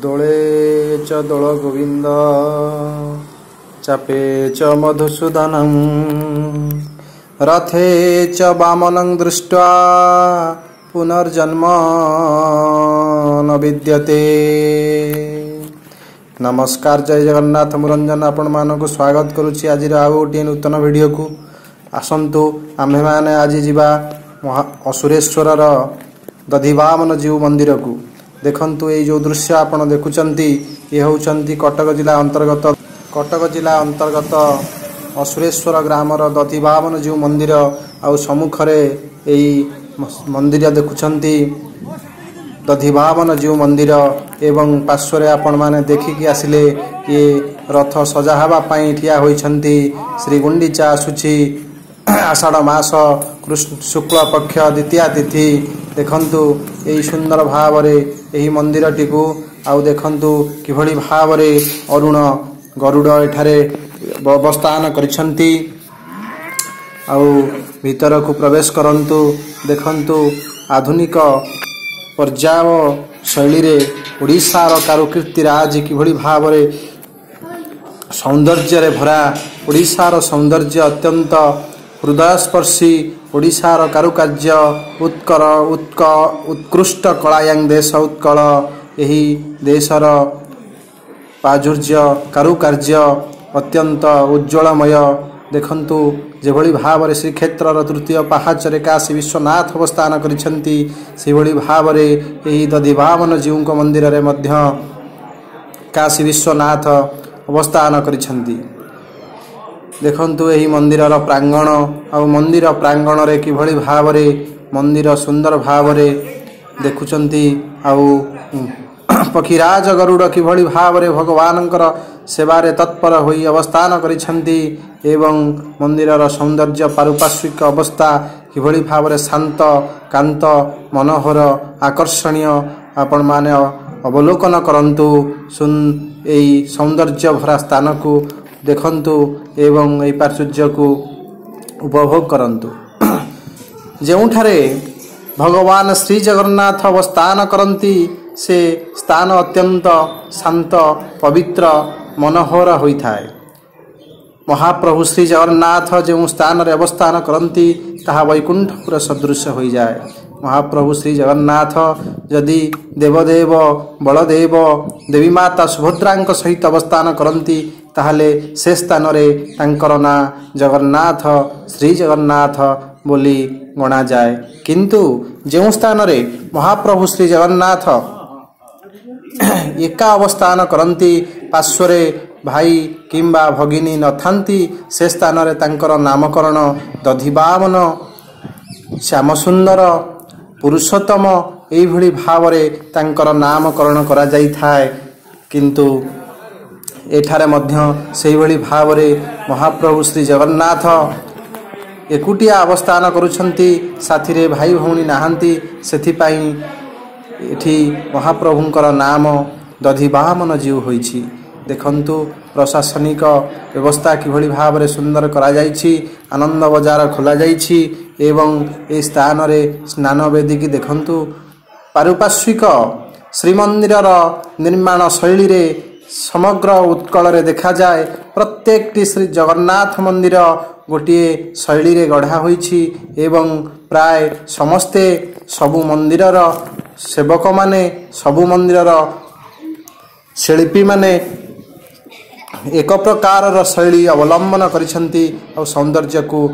दोले च दोल गोविंद चापे च मधुसूदनं रथे च वामनं दृष्ट्वा पुनर्जन्म न विद्यते। नमस्कार, जय जगन्नाथ। मुरंजन आपण मानक स्वागत करुछि आज आउ गोटे नूतन वीडियो को। आसंतु आम्भे माने आज जीवा असुरेश्वर दधिवामन जीव मंदिर को। देखंतु ये जो दृश्य आपण देखुचंती ये होचंती कटक जिला अंतर्गत असुरेश्वर ग्रामर दधिवामन जीव मंदिर। आउ सम्मुखरे एई मंदिर देखुचंती दधिवामन जीव मंदिर एवं पार्श्वरे आपण माने देखिकी आसिले ये रथ सजा हवा पई ठिया होइछंती। श्री गुंडीचा आसुछि आषाढ़ मास कृष्ण शुक्ल पक्ष द्वितीया तिथि। देखंतु एई सुंदर भावरे एही मंदिर टिकु आउ देखंतु किभଳି भावरे अरुण गरुड़ एठारे अवस्थान करिछंती। आउ भीतर को प्रवेश करंतु। देखंतु आधुनिक पर्याय शैली रे ओडिशार कारुकीर्ति राज किभଳି भावरे सौंदर्य रे भरा। ओडिशार सौंदर्य अत्यंत हृदयस्पर्शी। ओडिशार कारुकार्य उत्कृष्ट कलायांग देश उत्कल। यही देशर प्राचुर्य कारुकार्य अत्यंत उज्ज्वलमय। देखंतु जेभଳି भावरे श्रीक्षेत्रर तृतीय पाहाचरे काशी विश्वनाथ अवस्थान करिछंती सेभଳି भावरे एही दधिवामन जीवଙ୍କ मंदिर रे मध्य काशी विश्वनाथ अवस्थान करिछंती। देखंतु एही मंदिरर प्रांगण आ मंदिर प्रांगण रे किभଳି भावरे मंदिर सुंदर भावरे देखुचंती। आउ पक्षीराज गरुड़ किभଳି भावरे भगवानंकर सेवारे तत्पर होई अवस्थान करिछंती एवं मंदिरर सौंदर्य पारुपार्श्विक अवस्था किभଳି भावरे शांत कांत मनोहर आकर्षणीय आपण माने अवलोकन करंतु। एई सौंदर्य भरा स्थान को देखंतु एवं एई प्राचुर्य को उपभोग करंतु। जेउठारे भगवान श्री जगन्नाथ अवस्थान करंती से स्थान अत्यंत शांत पवित्र मनोहर होइथाय। महाप्रभु श्री जगन्नाथ जो स्थान रे अवस्थान करंती ताहा वैकुंठपुर सदृश हो जाए। महाप्रभु श्री जगन्नाथ यदि देवदेव बलदेव देवी माता सुभद्रांक सहित अवस्थान करंती ताहले से स्थान रे तांकर ना जगन्नाथ श्री जगन्नाथ बोली गणा जाए। किंतु जो स्थान रे महाप्रभु श्री जगन्नाथ एका अवस्थान करंती पार्श्वरे भाई किंबा भगिनी न थांती से स्थान रे तांकर नामकरण दधिवामन श्यामसुंदर पुरुषोत्तम एई भଳି भावरे तांकर नामकरण करा जाई थाए। किंतु एठारे मध्य सेई भଳି भावरे महाप्रभु श्री जगन्नाथ एकुटिया अवस्थान करुछंती। साथी रे भाई भौणी नाहांती सेथि पई एठी महाप्रभुंकर नाम दधिवामन जीव होइछि। देखंतु प्रशासनिक व्यवस्था किभଳି भावरे सुंदर करा जाइछि। आनंद बजार खोला जाइछि एवं ए स्थान रे स्नान वेदी की देखंतु पारुपार्श्विक श्रीमंदिरर निर्माण शैली रे समग्र उत्कल रे देखा जाए। प्रत्येक श्री जगन्नाथ मंदिर गोटे शैली रे गढ़ा होइछि एवं प्राय समस्ते सबु मंदिरर सेवक माने सबु मंदिरर शिल्पी माने एक प्रकार शैली अवलंबन करिछंती और सौंदर्य को